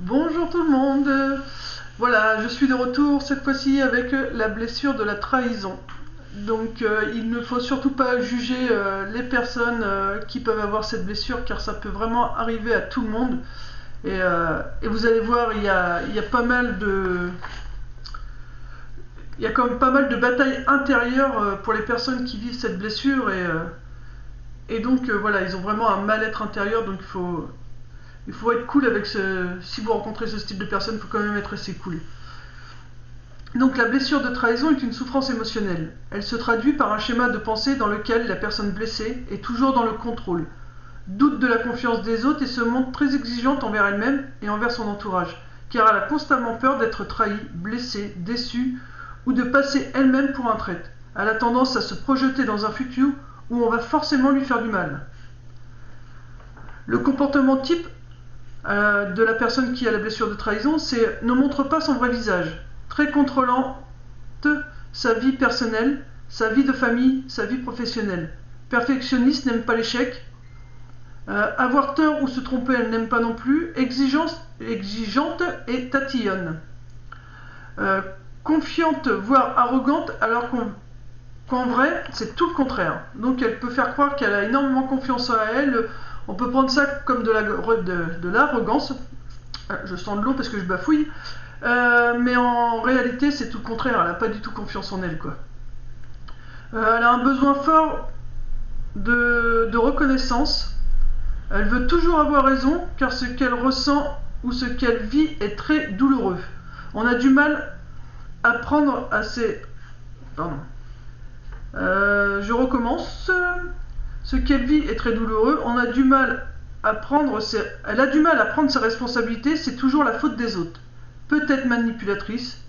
Bonjour tout le monde. Voilà, je suis de retour cette fois-ci avec la blessure de la trahison. Donc il ne faut surtout pas juger les personnes qui peuvent avoir cette blessure car ça peut vraiment arriver à tout le monde. Et vous allez voir, il y a pas mal de... Il y a quand même pas mal de batailles intérieures pour les personnes qui vivent cette blessure et donc voilà, ils ont vraiment un mal-être intérieur, donc il faut être cool avec ce... Si vous rencontrez ce style de personne, il faut quand même être assez cool. Donc la blessure de trahison est une souffrance émotionnelle. Elle se traduit par un schéma de pensée dans lequel la personne blessée est toujours dans le contrôle, doute de la confiance des autres et se montre très exigeante envers elle-même et envers son entourage, car elle a constamment peur d'être trahie, blessée, déçue ou de passer elle-même pour un traître. Elle a tendance à se projeter dans un futur où on va forcément lui faire du mal. Le comportement type de la personne qui a la blessure de trahison, c'est ne montre pas son vrai visage, très contrôlante, sa vie personnelle, sa vie de famille, sa vie professionnelle. Perfectionniste, n'aime pas l'échec. Avoir tort ou se tromper, elle n'aime pas non plus. Exigeante et tatillonne. Confiante, voire arrogante, alors qu'en vrai, c'est tout le contraire. Donc elle peut faire croire qu'elle a énormément confiance en elle. On peut prendre ça comme de l'arrogance. Je sens de l'eau parce que je bafouille. Mais en réalité, c'est tout le contraire. Elle n'a pas du tout confiance en elle, quoi. Elle a un besoin fort de reconnaissance. Elle veut toujours avoir raison, car ce qu'elle ressent ou ce qu'elle vit est très douloureux. On a du mal à prendre à ses... Pardon. Je recommence. Ce qu'elle vit est très douloureux. On a du mal à prendre ses... Elle a du mal à prendre ses responsabilités. C'est toujours la faute des autres. Peut-être manipulatrice.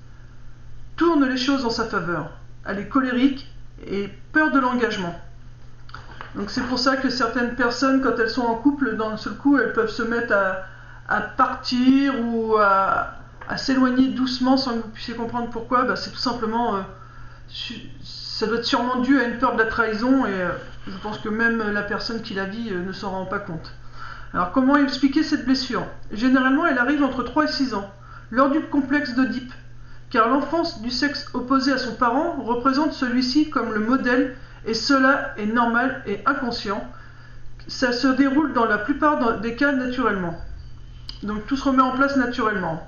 Tourne les choses en sa faveur. Elle est colérique et peur de l'engagement. Donc c'est pour ça que certaines personnes, quand elles sont en couple, d'un seul coup, elles peuvent se mettre à partir ou à s'éloigner doucement sans que vous puissiez comprendre pourquoi. Bah, c'est tout simplement... ça doit être sûrement dû à une peur de la trahison et je pense que même la personne qui la vit ne s'en rend pas compte. Alors comment expliquer cette blessure? Généralement elle arrive entre 3 et 6 ans, lors du complexe d'Oedipe, car l'enfance du sexe opposé à son parent représente celui-ci comme le modèle et cela est normal et inconscient. Ça se déroule dans la plupart des cas naturellement. Donc tout se remet en place naturellement.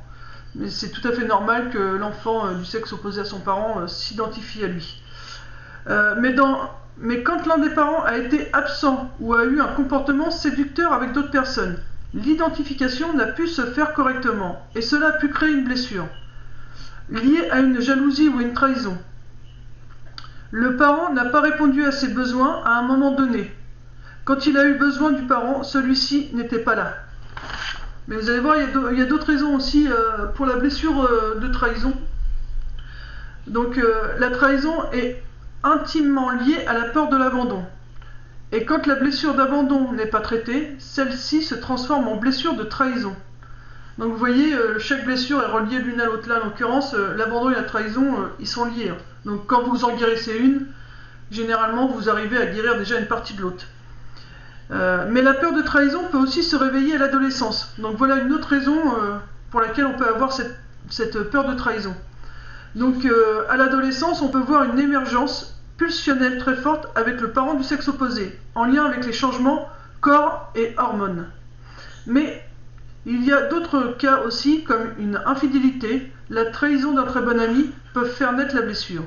Mais c'est tout à fait normal que l'enfant du sexe opposé à son parent s'identifie à lui. Mais quand l'un des parents a été absent ou a eu un comportement séducteur avec d'autres personnes, l'identification n'a pu se faire correctement et cela a pu créer une blessure liée à une jalousie ou une trahison. Le parent n'a pas répondu à ses besoins à un moment donné. Quand il a eu besoin du parent, celui-ci n'était pas là. Mais vous allez voir, il y a d'autres raisons aussi pour la blessure de trahison. Donc la trahison est intimement liée à la peur de l'abandon. Et quand la blessure d'abandon n'est pas traitée, celle-ci se transforme en blessure de trahison. Donc vous voyez, chaque blessure est reliée l'une à l'autre. Là, en l'occurrence, l'abandon et la trahison, ils sont liés. Donc quand vous en guérissez une, généralement vous arrivez à guérir déjà une partie de l'autre. Mais la peur de trahison peut aussi se réveiller à l'adolescence. Donc voilà une autre raison pour laquelle on peut avoir cette peur de trahison. Donc à l'adolescence, on peut voir une émergence pulsionnelle très forte avec le parent du sexe opposé, en lien avec les changements corps et hormones. Mais il y a d'autres cas aussi, comme une infidélité, la trahison d'un très bon ami peuvent faire naître la blessure.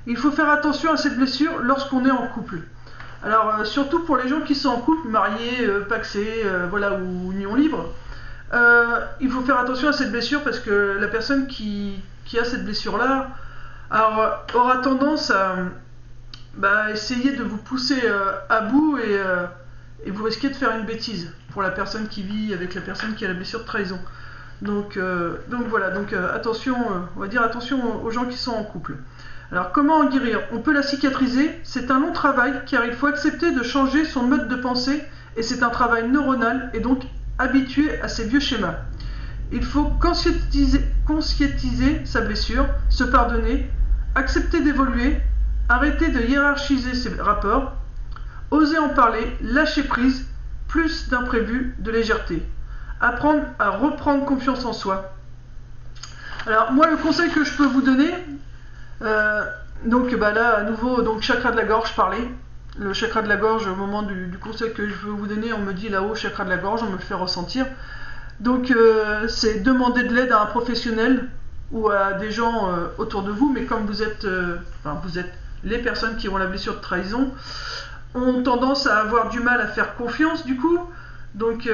Il faut faire attention à cette blessure lorsqu'on est en couple. Alors surtout pour les gens qui sont en couple, mariés, pacsés, voilà, ou union libre, il faut faire attention à cette blessure parce que la personne qui a cette blessure-là aura tendance à essayer de vous pousser à bout et vous risquez de faire une bêtise pour la personne qui vit avec la personne qui a la blessure de trahison. Donc voilà, attention, on va dire attention aux gens qui sont en couple. Alors comment en guérir? On peut la cicatriser, c'est un long travail car il faut accepter de changer son mode de pensée et c'est un travail neuronal et donc habitué à ces vieux schémas. Il faut conscientiser sa blessure, se pardonner, accepter d'évoluer, arrêter de hiérarchiser ses rapports, oser en parler, lâcher prise, plus d'imprévus, de légèreté. apprendre à reprendre confiance en soi. Alors moi, le conseil que je peux vous donner, donc là à nouveau, donc chakra de la gorge, parler. Le chakra de la gorge, au moment du conseil que je veux vous donner, on me dit là-haut chakra de la gorge, on me le fait ressentir. Donc c'est demander de l'aide à un professionnel ou à des gens autour de vous, mais comme vous êtes les personnes qui ont la blessure de trahison, ont tendance à avoir du mal à faire confiance du coup. Donc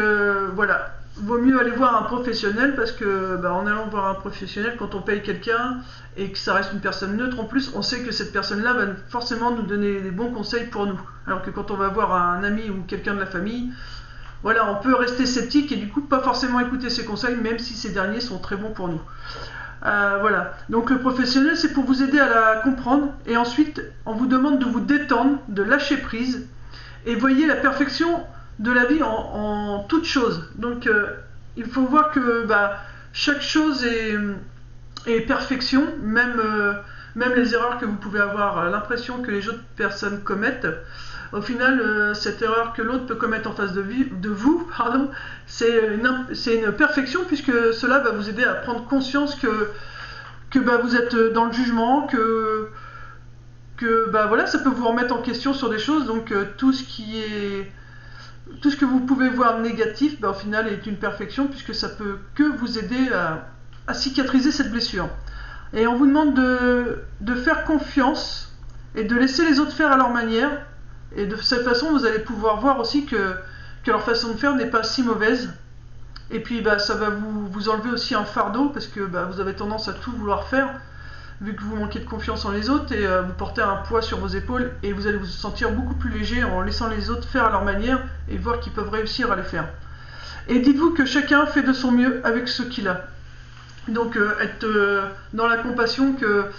voilà, vaut mieux aller voir un professionnel parce que en allant voir un professionnel, quand on paye quelqu'un et que ça reste une personne neutre, en plus on sait que cette personne-là va forcément nous donner des bons conseils pour nous. Alors que quand on va voir un ami ou quelqu'un de la famille, voilà, on peut rester sceptique et du coup pas forcément écouter ses conseils, même si ces derniers sont très bons pour nous. Voilà, donc le professionnel c'est pour vous aider à la comprendre et ensuite on vous demande de vous détendre, de lâcher prise et voyez la perfection de la vie en toute chose. Donc il faut voir que chaque chose est perfection, même les erreurs que vous pouvez avoir l'impression que les autres personnes commettent. Au final, cette erreur que l'autre peut commettre en face de vous, c'est une perfection puisque cela va vous aider à prendre conscience que vous êtes dans le jugement, que voilà, ça peut vous remettre en question sur des choses. Donc tout ce que vous pouvez voir négatif, au final est une perfection puisque ça peut que vous aider à cicatriser cette blessure. Et on vous demande de faire confiance et de laisser les autres faire à leur manière. Et de cette façon, vous allez pouvoir voir aussi que leur façon de faire n'est pas si mauvaise. Et puis ça va vous enlever aussi un fardeau parce que vous avez tendance à tout vouloir faire vu que vous manquez de confiance en les autres et vous portez un poids sur vos épaules et vous allez vous sentir beaucoup plus léger en laissant les autres faire à leur manière et voir qu'ils peuvent réussir à les faire. Et dites-vous que chacun fait de son mieux avec ce qu'il a. Donc être dans la compassion que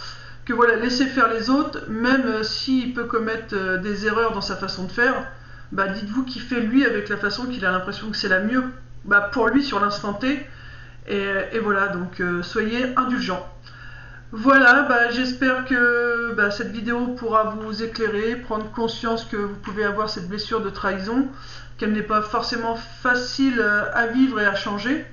voilà, laisser faire les autres, même s'il peut commettre des erreurs dans sa façon de faire, dites-vous qu'il fait lui avec la façon qu'il a l'impression que c'est la mieux pour lui sur l'instant T. Et voilà, donc soyez indulgents. Voilà, j'espère que cette vidéo pourra vous éclairer, prendre conscience que vous pouvez avoir cette blessure de trahison, qu'elle n'est pas forcément facile à vivre et à changer.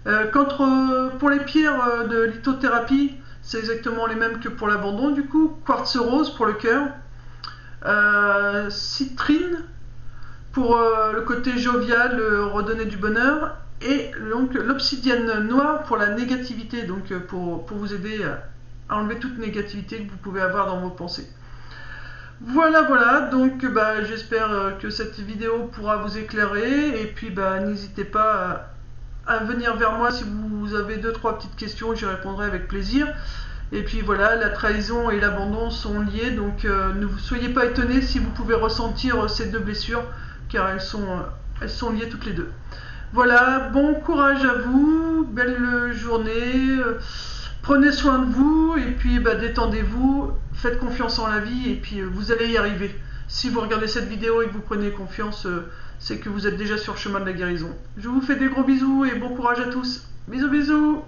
Pour les pierres de lithothérapie, c'est exactement les mêmes que pour l'abandon du coup. Quartz rose pour le cœur, citrine pour le côté jovial, redonner du bonheur, et donc l'obsidienne noire pour la négativité, donc pour vous aider à enlever toute négativité que vous pouvez avoir dans vos pensées. Voilà, donc j'espère que cette vidéo pourra vous éclairer, et puis n'hésitez pas à venir vers moi si vous avez 2-3 petites questions, j'y répondrai avec plaisir. Et puis voilà, la trahison et l'abandon sont liés, donc ne vous soyez pas étonnés si vous pouvez ressentir ces deux blessures, car elles sont liées toutes les deux. Voilà, bon courage à vous, belle journée, prenez soin de vous, et puis détendez-vous, faites confiance en la vie, et puis vous allez y arriver. Si vous regardez cette vidéo et que vous prenez confiance, c'est que vous êtes déjà sur le chemin de la guérison. Je vous fais des gros bisous et bon courage à tous. Bisous bisous.